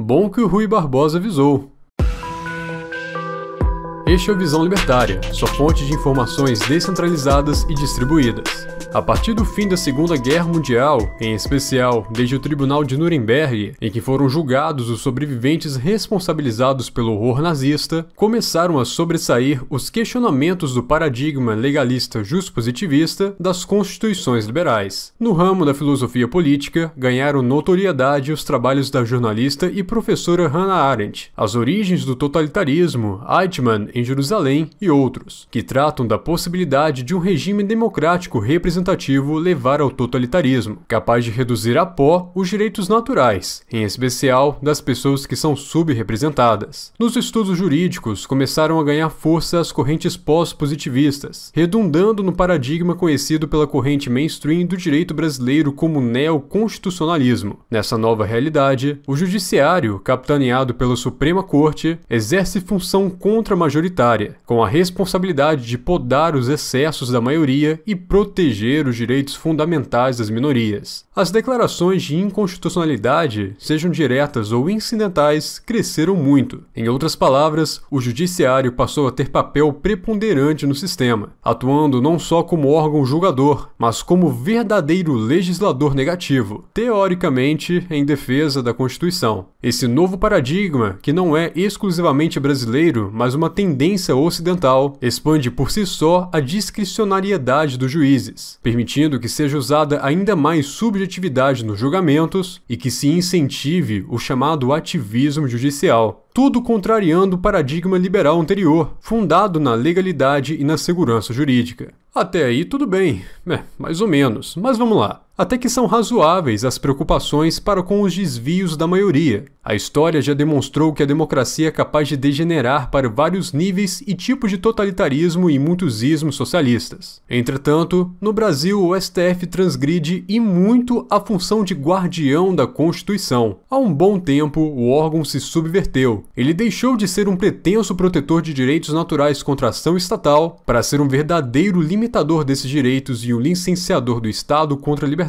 Bom que o Rui Barbosa avisou. Este é o Visão Libertária, sua fonte de informações descentralizadas e distribuídas. A partir do fim da Segunda Guerra Mundial, em especial desde o Tribunal de Nuremberg, em que foram julgados os sobreviventes responsabilizados pelo horror nazista, começaram a sobressair os questionamentos do paradigma legalista justpositivista das constituições liberais. No ramo da filosofia política, ganharam notoriedade os trabalhos da jornalista e professora Hannah Arendt, As Origens do Totalitarismo, Eichmann em Jerusalém e outros, que tratam da possibilidade de um regime democrático representativo levar ao totalitarismo, capaz de reduzir a pó os direitos naturais, em especial das pessoas que são subrepresentadas. Nos estudos jurídicos, começaram a ganhar força as correntes pós-positivistas, redundando no paradigma conhecido pela corrente mainstream do direito brasileiro como neoconstitucionalismo. Nessa nova realidade, o judiciário, capitaneado pela Suprema Corte, exerce função contra-majoritária, com a responsabilidade de podar os excessos da maioria e proteger os direitos fundamentais das minorias. As declarações de inconstitucionalidade, sejam diretas ou incidentais, cresceram muito. Em outras palavras, o judiciário passou a ter papel preponderante no sistema, atuando não só como órgão julgador, mas como verdadeiro legislador negativo, teoricamente em defesa da Constituição. Esse novo paradigma, que não é exclusivamente brasileiro, mas uma tendência ocidental, expande por si só a discricionariedade dos juízes, permitindo que seja usada ainda mais subjetividade nos julgamentos e que se incentive o chamado ativismo judicial. Tudo contrariando o paradigma liberal anterior, fundado na legalidade e na segurança jurídica. Até aí tudo bem, mais ou menos, mas vamos lá. Até que são razoáveis as preocupações para com os desvios da maioria. A história já demonstrou que a democracia é capaz de degenerar para vários níveis e tipos de totalitarismo e muitos ismos socialistas. Entretanto, no Brasil o STF transgride e muito a função de guardião da Constituição. Há um bom tempo o órgão se subverteu. Ele deixou de ser um pretenso protetor de direitos naturais contra a ação estatal para ser um verdadeiro limitador desses direitos e um licenciador do Estado contra a liberdade.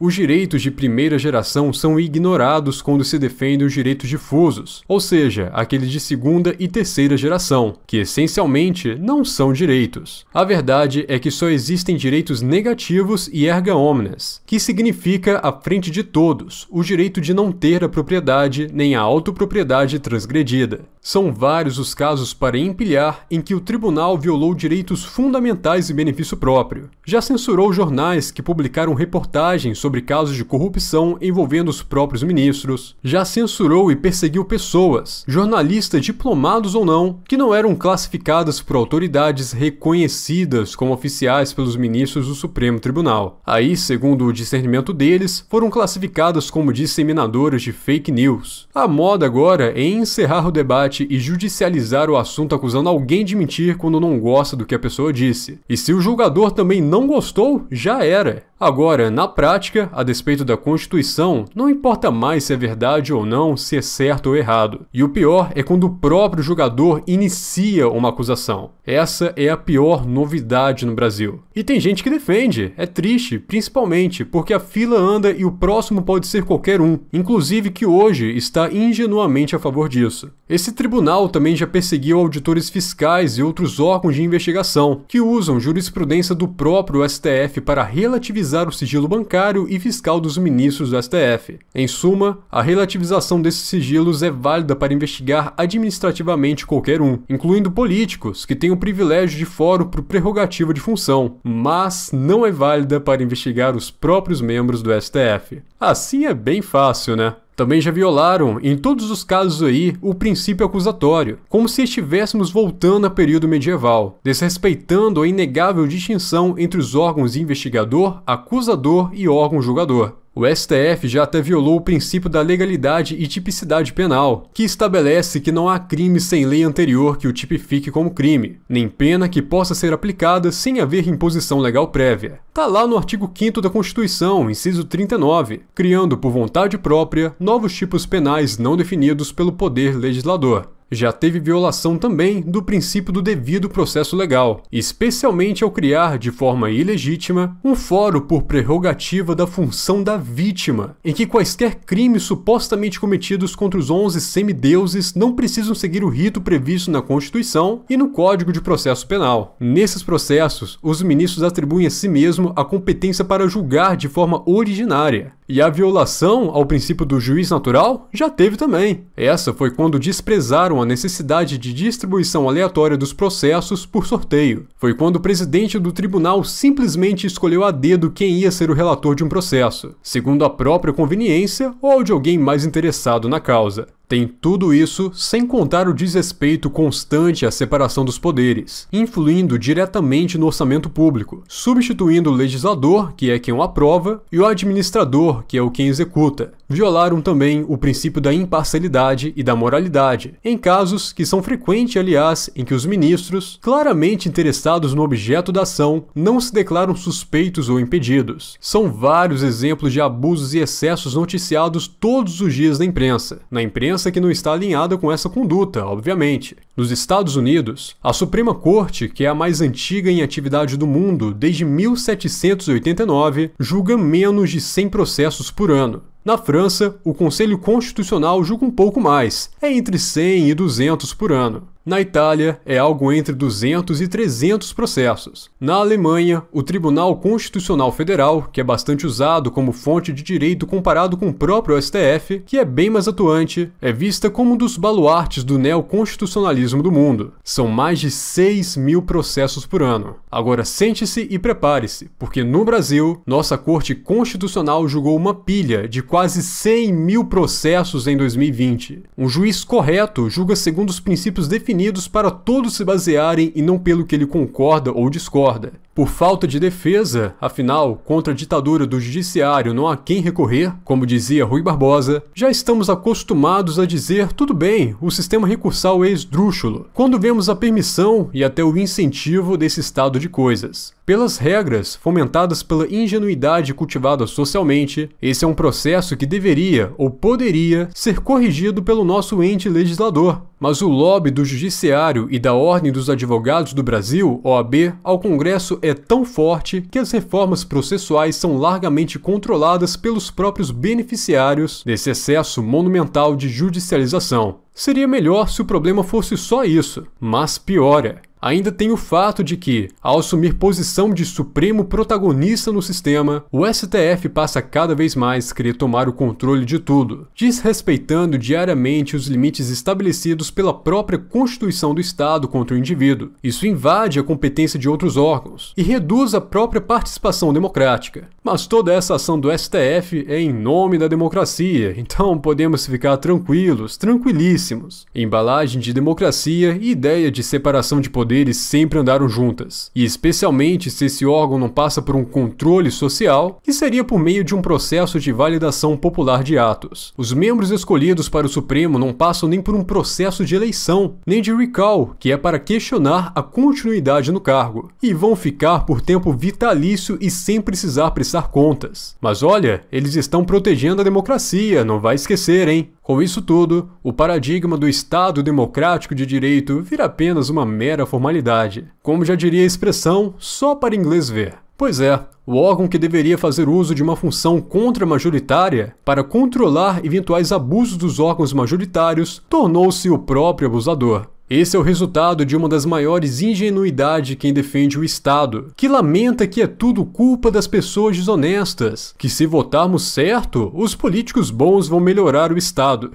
Os direitos de primeira geração são ignorados quando se defendem os direitos difusos, ou seja, aqueles de segunda e terceira geração, que essencialmente não são direitos. A verdade é que só existem direitos negativos e erga omnes, que significa à frente de todos, o direito de não ter a propriedade nem a autopropriedade transgredida. São vários os casos para empilhar em que o tribunal violou direitos fundamentais e benefício próprio. Já censurou jornais que publicaram reportagens sobre casos de corrupção envolvendo os próprios ministros. Já censurou e perseguiu pessoas, jornalistas diplomados ou não, que não eram classificadas por autoridades reconhecidas como oficiais pelos ministros do Supremo Tribunal. Aí, segundo o discernimento deles, foram classificadas como disseminadoras de fake news. A moda agora é encerrar o debate e judicializar o assunto acusando alguém de mentir quando não gosta do que a pessoa disse. E se o julgador também não gostou, já era. Agora, na prática, a despeito da Constituição, não importa mais se é verdade ou não, se é certo ou errado. E o pior é quando o próprio julgador inicia uma acusação. Essa é a pior novidade no Brasil. E tem gente que defende. É triste, principalmente porque a fila anda e o próximo pode ser qualquer um, inclusive que hoje está ingenuamente a favor disso. Esse tribunal também já perseguiu auditores fiscais e outros órgãos de investigação, que usam jurisprudência do próprio STF para relativizar o sigilo bancário e fiscal dos ministros do STF. Em suma, a relativização desses sigilos é válida para investigar administrativamente qualquer um, incluindo políticos, que têm o privilégio de foro por prerrogativa de função, mas não é válida para investigar os próprios membros do STF. Assim é bem fácil, né? Também já violaram, em todos os casos aí, o princípio acusatório, como se estivéssemos voltando a período medieval, desrespeitando a inegável distinção entre os órgãos investigador, acusador e órgão julgador. O STF já até violou o princípio da legalidade e tipicidade penal, que estabelece que não há crime sem lei anterior que o tipifique como crime, nem pena que possa ser aplicada sem haver imposição legal prévia. Tá lá no artigo 5º da Constituição, inciso 39, criando por vontade própria novos tipos penais não definidos pelo poder legislador. já teve violação também do princípio do devido processo legal, especialmente ao criar, de forma ilegítima, um fórum por prerrogativa da função da vítima, em que quaisquer crimes supostamente cometidos contra os 11 semideuses não precisam seguir o rito previsto na Constituição e no Código de Processo Penal. Nesses processos, os ministros atribuem a si mesmo a competência para julgar de forma originária. E a violação ao princípio do juiz natural já teve também. Essa foi quando desprezaram a necessidade de distribuição aleatória dos processos por sorteio. Foi quando o presidente do tribunal simplesmente escolheu a dedo quem ia ser o relator de um processo, segundo a própria conveniência ou de alguém mais interessado na causa. Tem tudo isso sem contar o desrespeito constante à separação dos poderes, influindo diretamente no orçamento público, substituindo o legislador, que é quem o aprova, e o administrador, que é o quem executa. Violaram também o princípio da imparcialidade e da moralidade, em casos que são frequentes, aliás, em que os ministros, claramente interessados no objeto da ação, não se declaram suspeitos ou impedidos. São vários exemplos de abusos e excessos noticiados todos os dias na imprensa que não está alinhada com essa conduta, obviamente. Nos Estados Unidos, a Suprema Corte, que é a mais antiga em atividade do mundo desde 1789, julga menos de 100 processos por ano. Na França, o Conselho Constitucional julga um pouco mais, é entre 100 e 200 por ano. Na Itália, é algo entre 200 e 300 processos. Na Alemanha, o Tribunal Constitucional Federal, que é bastante usado como fonte de direito comparado com o próprio STF, que é bem mais atuante, é vista como um dos baluartes do neoconstitucionalismo do mundo. São mais de 6.000 processos por ano. Agora sente-se e prepare-se, porque no Brasil, nossa Corte Constitucional julgou uma pilha de quase 100.000 processos em 2020. Um juiz correto julga segundo os princípios definidos para todos se basearem e não pelo que ele concorda ou discorda. Por falta de defesa, afinal, contra a ditadura do judiciário não há quem recorrer, como dizia Rui Barbosa, já estamos acostumados a dizer tudo bem, o sistema recursal é esdrúxulo, quando vemos a permissão e até o incentivo desse estado de coisas. Pelas regras, fomentadas pela ingenuidade cultivada socialmente, esse é um processo que deveria ou poderia ser corrigido pelo nosso ente legislador. Mas o lobby do Judiciário e da Ordem dos Advogados do Brasil, OAB, ao Congresso é tão forte que as reformas processuais são largamente controladas pelos próprios beneficiários desse excesso monumental de judicialização. Seria melhor se o problema fosse só isso, mas piora. Ainda tem o fato de que, ao assumir posição de supremo protagonista no sistema, o STF passa cada vez mais a querer tomar o controle de tudo, desrespeitando diariamente os limites estabelecidos pela própria Constituição do Estado contra o indivíduo. Isso invade a competência de outros órgãos e reduz a própria participação democrática. Mas toda essa ação do STF é em nome da democracia, então podemos ficar tranquilos, tranquilíssimos. Embalagem de democracia e ideia de separação de poderes sempre andaram juntas, e especialmente se esse órgão não passa por um controle social, que seria por meio de um processo de validação popular de atos. Os membros escolhidos para o Supremo não passam nem por um processo de eleição, nem de recall, que é para questionar a continuidade no cargo, e vão ficar por tempo vitalício e sem precisar prestar contas. Mas olha, eles estão protegendo a democracia, não vai esquecer, hein? Com isso tudo, o paradigma do Estado democrático de direito vira apenas uma mera formalidade. Como já diria a expressão, só para inglês ver. Pois é, o órgão que deveria fazer uso de uma função contra-majoritária para controlar eventuais abusos dos órgãos majoritários tornou-se o próprio abusador. Esse é o resultado de uma das maiores ingenuidades de quem defende o Estado, que lamenta que é tudo culpa das pessoas desonestas, que se votarmos certo, os políticos bons vão melhorar o Estado.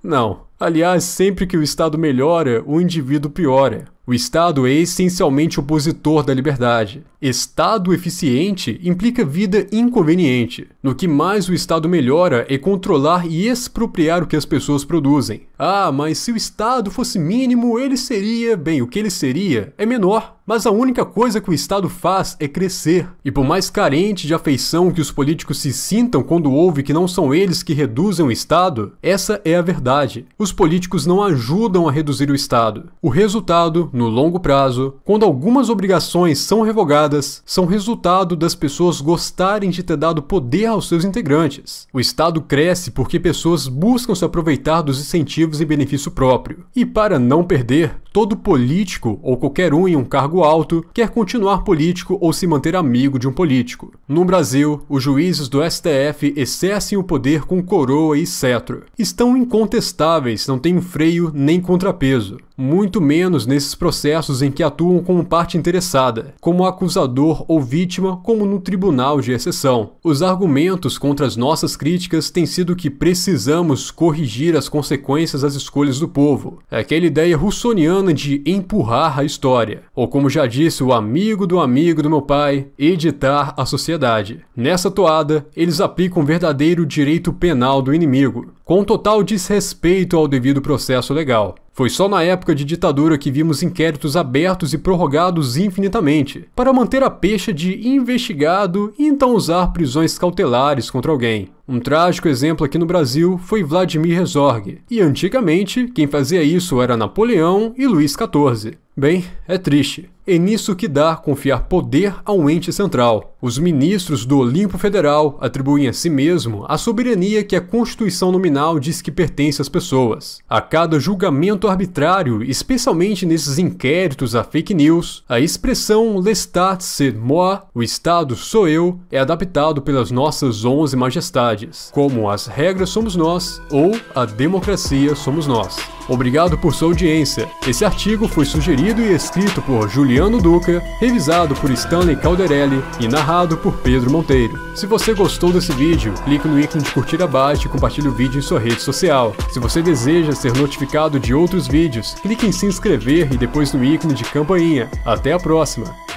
Não. Aliás, sempre que o Estado melhora, o indivíduo piora. O Estado é essencialmente opositor da liberdade. Estado eficiente implica vida inconveniente. No que mais o Estado melhora é controlar e expropriar o que as pessoas produzem. Ah, mas se o Estado fosse mínimo, ele seria... Bem, o que ele seria é menor. mas a única coisa que o Estado faz é crescer. E por mais carente de afeição que os políticos se sintam quando ouve que não são eles que reduzem o Estado, essa é a verdade. Os políticos não ajudam a reduzir o Estado. O resultado, no longo prazo, quando algumas obrigações são revogadas, são resultado das pessoas gostarem de ter dado poder aos seus integrantes. O Estado cresce porque pessoas buscam se aproveitar dos incentivos em benefício próprio. E para não perder, todo político ou qualquer um em um cargo alto quer continuar político ou se manter amigo de um político. No Brasil, os juízes do STF exercem o poder com coroa e cetro. Estão incontestáveis, não têm freio nem contrapeso. Muito menos nesses processos em que atuam como parte interessada, como acusador ou vítima, como no tribunal de exceção. Os argumentos contra as nossas críticas têm sido que precisamos corrigir as consequências das escolhas do povo. É aquela ideia russoniana de empurrar a história, ou como já disse o amigo do meu pai, editar a sociedade. Nessa toada, eles aplicam o verdadeiro direito penal do inimigo, com total desrespeito ao devido processo legal. Foi só na época de ditadura que vimos inquéritos abertos e prorrogados infinitamente, para manter a pecha de investigado e então usar prisões cautelares contra alguém. Um trágico exemplo aqui no Brasil foi Vladimir Herzog, e antigamente quem fazia isso era Napoleão e Luís XIV. Bem, é triste. É nisso que dá confiar poder a um ente central. Os ministros do Olimpo Federal atribuem a si mesmo a soberania que a Constituição nominal diz que pertence às pessoas. A cada julgamento arbitrário, especialmente nesses inquéritos a fake news, a expressão L'État c'est moi, o Estado sou eu, é adaptado pelas nossas 11 majestades, como as regras somos nós ou a democracia somos nós. Obrigado por sua audiência. Esse artigo foi sugerido e escrito por Juliano Duca, revisado por Stanley Calderelli e narrado por Pedro Monteiro. Se você gostou desse vídeo, clique no ícone de curtir abaixo e compartilhe o vídeo em sua rede social. Se você deseja ser notificado de outros vídeos, clique em se inscrever e depois no ícone de campainha. Até a próxima!